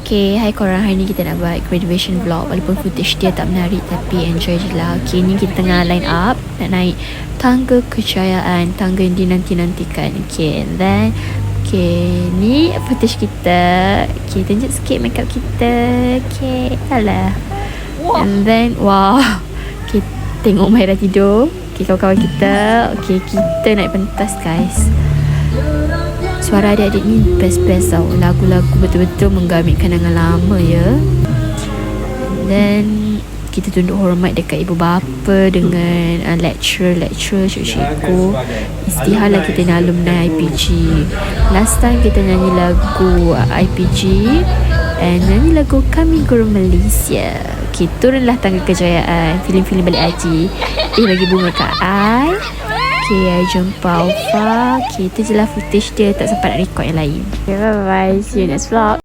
Okay, hai korang. Hari ni kita nak buat graduation vlog. Walaupun footage dia tak menarik, tapi enjoy je lah. Okay, ni kita tengah line up nak naik tangga kejayaan, tangga yang dinanti-nantikan. Okay, and then okay, ni footage kita. Okay, tunjuk sikit makeup kita. Okay, alah. And then, wow. Okay, tengok Mahira tidur. Okay, kawan-kawan kita. Okay, kita naik pentas guys. Suara adik-adik ni best-best tau. Lagu-lagu betul-betul menggamit kenangan lama ya. Dan kita tunduk hormat dekat ibu bapa dengan lecturer, cikgu-cikgu. Istiharlah kita ni alumni IPG. Last time kita nyanyi lagu IPG and nyanyi lagu Kami Guru Malaysia. Okay, turunlah tangga kejayaan. Filem-filem balik haji. Bagi bunga kat I. Okay, jumpa Alfa. Okay, itu je lah footage dia. Tak sempat nak record yang lain. Okay, bye-bye. See you next vlog.